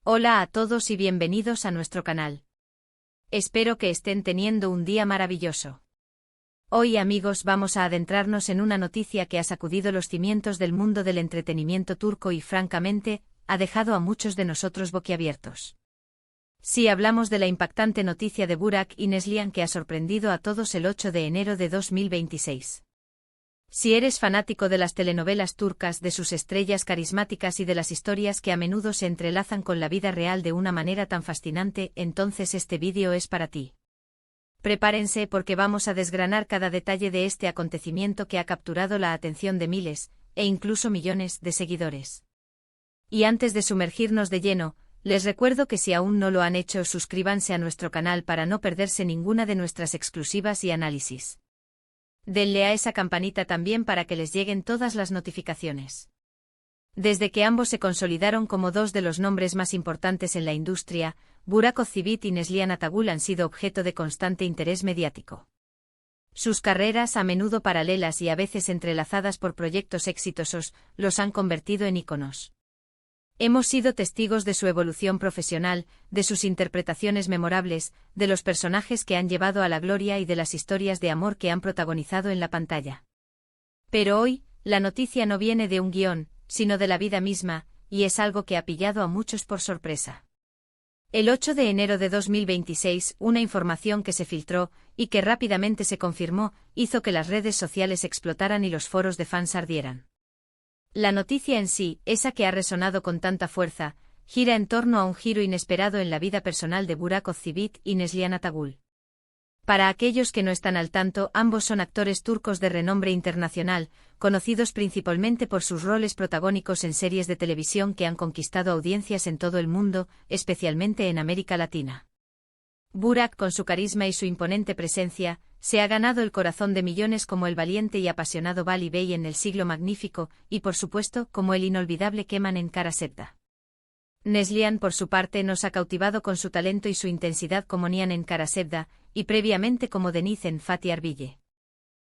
Hola a todos y bienvenidos a nuestro canal. Espero que estén teniendo un día maravilloso. Hoy, amigos, vamos a adentrarnos en una noticia que ha sacudido los cimientos del mundo del entretenimiento turco y, francamente, ha dejado a muchos de nosotros boquiabiertos. Sí, hablamos de la impactante noticia de Burak y Neslihan que ha sorprendido a todos el 8 de enero de 2026. Si eres fanático de las telenovelas turcas, de sus estrellas carismáticas y de las historias que a menudo se entrelazan con la vida real de una manera tan fascinante, entonces este vídeo es para ti. Prepárense porque vamos a desgranar cada detalle de este acontecimiento que ha capturado la atención de miles, e incluso millones, de seguidores. Y antes de sumergirnos de lleno, les recuerdo que si aún no lo han hecho, suscríbanse a nuestro canal para no perderse ninguna de nuestras exclusivas y análisis. Denle a esa campanita también para que les lleguen todas las notificaciones. Desde que ambos se consolidaron como dos de los nombres más importantes en la industria, Burak Özçivit y Neslihan Atagül han sido objeto de constante interés mediático. Sus carreras, a menudo paralelas y a veces entrelazadas por proyectos exitosos, los han convertido en íconos. Hemos sido testigos de su evolución profesional, de sus interpretaciones memorables, de los personajes que han llevado a la gloria y de las historias de amor que han protagonizado en la pantalla. Pero hoy, la noticia no viene de un guión, sino de la vida misma, y es algo que ha pillado a muchos por sorpresa. El 8 de enero de 2026, una información que se filtró, y que rápidamente se confirmó, hizo que las redes sociales explotaran y los foros de fans ardieran. La noticia en sí, esa que ha resonado con tanta fuerza, gira en torno a un giro inesperado en la vida personal de Burak Özçivit y Neslihan Atagül. Para aquellos que no están al tanto, ambos son actores turcos de renombre internacional, conocidos principalmente por sus roles protagónicos en series de televisión que han conquistado audiencias en todo el mundo, especialmente en América Latina. Burak, con su carisma y su imponente presencia, se ha ganado el corazón de millones como el valiente y apasionado Vali Bey en El Siglo Magnífico, y por supuesto, como el inolvidable Kemal en Kara Sevda. Neslihan, por su parte, nos ha cautivado con su talento y su intensidad como Nihan en Kara Sevda, y previamente como Deniz en Fatih Arville.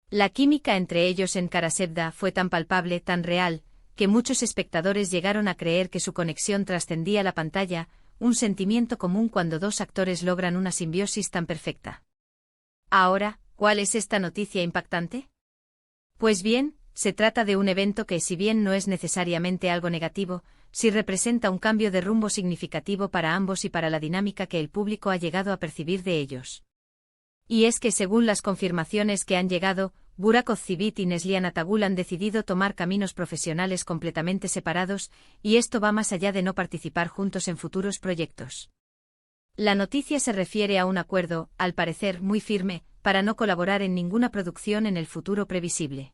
La química entre ellos en Kara Sevda fue tan palpable, tan real, que muchos espectadores llegaron a creer que su conexión trascendía la pantalla, un sentimiento común cuando dos actores logran una simbiosis tan perfecta. Ahora, ¿cuál es esta noticia impactante? Pues bien, se trata de un evento que, si bien no es necesariamente algo negativo, sí representa un cambio de rumbo significativo para ambos y para la dinámica que el público ha llegado a percibir de ellos. Y es que, según las confirmaciones que han llegado, Burak Özçivit y Neslihan Atagül han decidido tomar caminos profesionales completamente separados, y esto va más allá de no participar juntos en futuros proyectos. La noticia se refiere a un acuerdo, al parecer muy firme, para no colaborar en ninguna producción en el futuro previsible.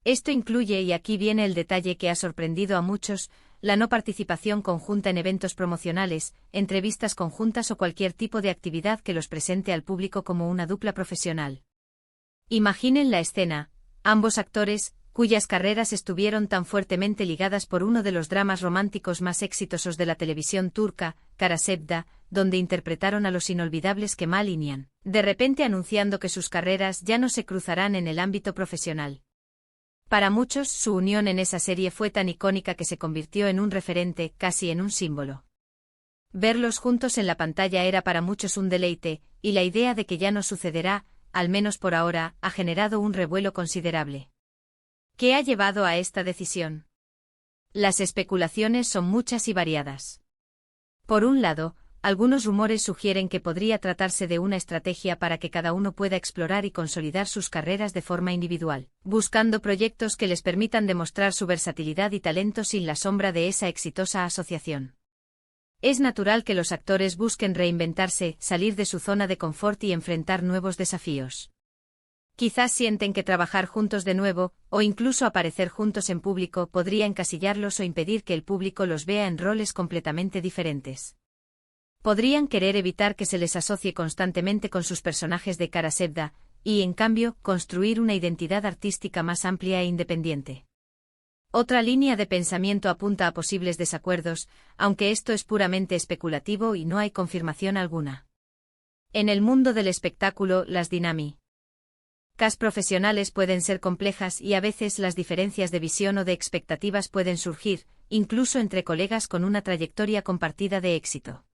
Esto incluye, y aquí viene el detalle que ha sorprendido a muchos, la no participación conjunta en eventos promocionales, entrevistas conjuntas o cualquier tipo de actividad que los presente al público como una dupla profesional. Imaginen la escena: ambos actores, cuyas carreras estuvieron tan fuertemente ligadas por uno de los dramas románticos más exitosos de la televisión turca, Kara Sevda, donde interpretaron a los inolvidables Kemal y Nihan, de repente anunciando que sus carreras ya no se cruzarán en el ámbito profesional. Para muchos, su unión en esa serie fue tan icónica que se convirtió en un referente, casi en un símbolo. Verlos juntos en la pantalla era para muchos un deleite, y la idea de que ya no sucederá, al menos por ahora, ha generado un revuelo considerable. ¿Qué ha llevado a esta decisión? Las especulaciones son muchas y variadas. Por un lado, algunos rumores sugieren que podría tratarse de una estrategia para que cada uno pueda explorar y consolidar sus carreras de forma individual, buscando proyectos que les permitan demostrar su versatilidad y talento sin la sombra de esa exitosa asociación. Es natural que los actores busquen reinventarse, salir de su zona de confort y enfrentar nuevos desafíos. Quizás sienten que trabajar juntos de nuevo, o incluso aparecer juntos en público, podría encasillarlos o impedir que el público los vea en roles completamente diferentes. Podrían querer evitar que se les asocie constantemente con sus personajes de Kara Sevda, y, en cambio, construir una identidad artística más amplia e independiente. Otra línea de pensamiento apunta a posibles desacuerdos, aunque esto es puramente especulativo y no hay confirmación alguna. En el mundo del espectáculo, las dinámicas profesionales pueden ser complejas y a veces las diferencias de visión o de expectativas pueden surgir, incluso entre colegas con una trayectoria compartida de éxito.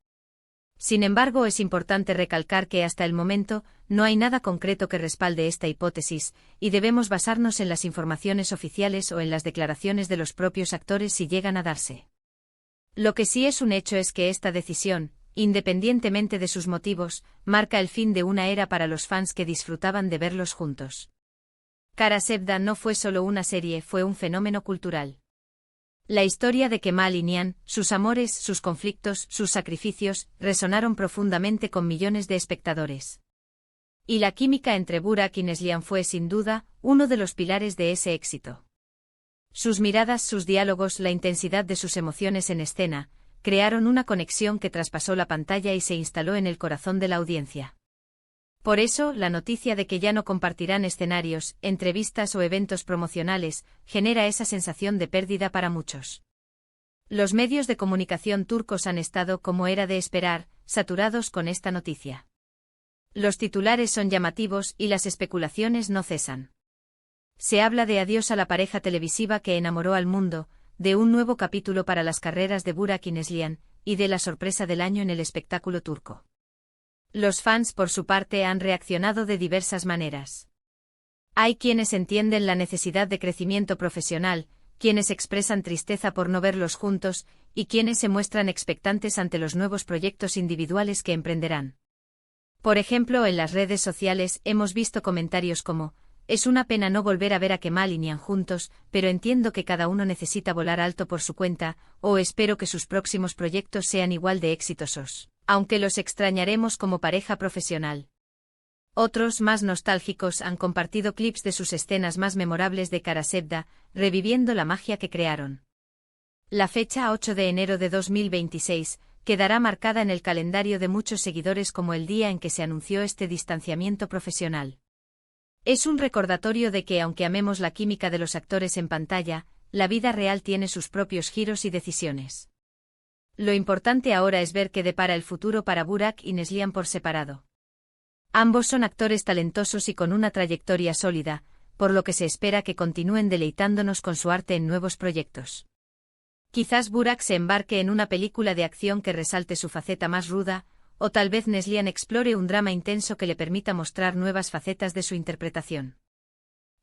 Sin embargo, es importante recalcar que hasta el momento no hay nada concreto que respalde esta hipótesis, y debemos basarnos en las informaciones oficiales o en las declaraciones de los propios actores si llegan a darse. Lo que sí es un hecho es que esta decisión, independientemente de sus motivos, marca el fin de una era para los fans que disfrutaban de verlos juntos. Kara Sevda no fue solo una serie, fue un fenómeno cultural. La historia de Kemal y Nihan, sus amores, sus conflictos, sus sacrificios, resonaron profundamente con millones de espectadores. Y la química entre Burak y Neslihan fue sin duda uno de los pilares de ese éxito. Sus miradas, sus diálogos, la intensidad de sus emociones en escena, crearon una conexión que traspasó la pantalla y se instaló en el corazón de la audiencia. Por eso, la noticia de que ya no compartirán escenarios, entrevistas o eventos promocionales, genera esa sensación de pérdida para muchos. Los medios de comunicación turcos han estado, como era de esperar, saturados con esta noticia. Los titulares son llamativos y las especulaciones no cesan. Se habla de adiós a la pareja televisiva que enamoró al mundo, de un nuevo capítulo para las carreras de Burak y Neslihan, y de la sorpresa del año en el espectáculo turco. Los fans, por su parte, han reaccionado de diversas maneras. Hay quienes entienden la necesidad de crecimiento profesional, quienes expresan tristeza por no verlos juntos, y quienes se muestran expectantes ante los nuevos proyectos individuales que emprenderán. Por ejemplo, en las redes sociales hemos visto comentarios como: es una pena no volver a ver a Kemal y Nihan juntos, pero entiendo que cada uno necesita volar alto por su cuenta, o espero que sus próximos proyectos sean igual de exitosos, aunque los extrañaremos como pareja profesional. Otros, más nostálgicos, han compartido clips de sus escenas más memorables de Kara Sevda, reviviendo la magia que crearon. La fecha 8 de enero de 2026 quedará marcada en el calendario de muchos seguidores como el día en que se anunció este distanciamiento profesional. Es un recordatorio de que, aunque amemos la química de los actores en pantalla, la vida real tiene sus propios giros y decisiones. Lo importante ahora es ver qué depara el futuro para Burak y Neslihan por separado. Ambos son actores talentosos y con una trayectoria sólida, por lo que se espera que continúen deleitándonos con su arte en nuevos proyectos. Quizás Burak se embarque en una película de acción que resalte su faceta más ruda, o tal vez Neslihan explore un drama intenso que le permita mostrar nuevas facetas de su interpretación.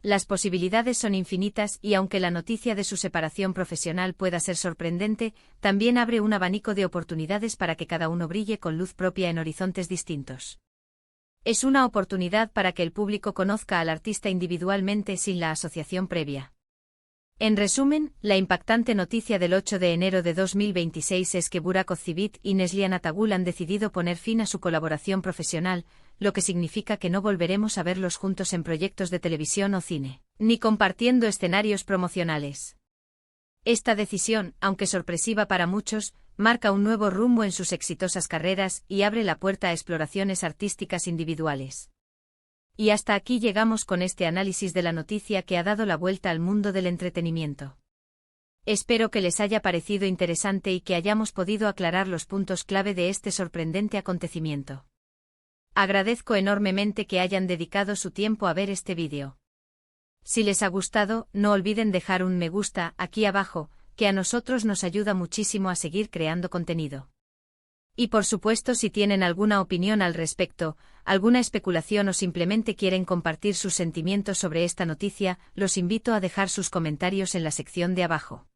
Las posibilidades son infinitas y aunque la noticia de su separación profesional pueda ser sorprendente, también abre un abanico de oportunidades para que cada uno brille con luz propia en horizontes distintos. Es una oportunidad para que el público conozca al artista individualmente sin la asociación previa. En resumen, la impactante noticia del 8 de enero de 2026 es que Burak Özçivit y Neslihan Atagül han decidido poner fin a su colaboración profesional, lo que significa que no volveremos a verlos juntos en proyectos de televisión o cine, ni compartiendo escenarios promocionales. Esta decisión, aunque sorpresiva para muchos, marca un nuevo rumbo en sus exitosas carreras y abre la puerta a exploraciones artísticas individuales. Y hasta aquí llegamos con este análisis de la noticia que ha dado la vuelta al mundo del entretenimiento. Espero que les haya parecido interesante y que hayamos podido aclarar los puntos clave de este sorprendente acontecimiento. Agradezco enormemente que hayan dedicado su tiempo a ver este vídeo. Si les ha gustado, no olviden dejar un me gusta aquí abajo, que a nosotros nos ayuda muchísimo a seguir creando contenido. Y por supuesto, si tienen alguna opinión al respecto, alguna especulación o simplemente quieren compartir sus sentimientos sobre esta noticia, los invito a dejar sus comentarios en la sección de abajo.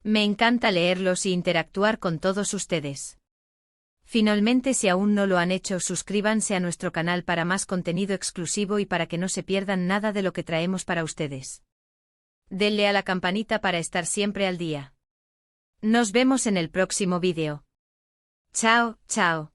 Me encanta leerlos y interactuar con todos ustedes. Finalmente, si aún no lo han hecho, suscríbanse a nuestro canal para más contenido exclusivo y para que no se pierdan nada de lo que traemos para ustedes. Denle a la campanita para estar siempre al día. Nos vemos en el próximo vídeo. Chao, chao.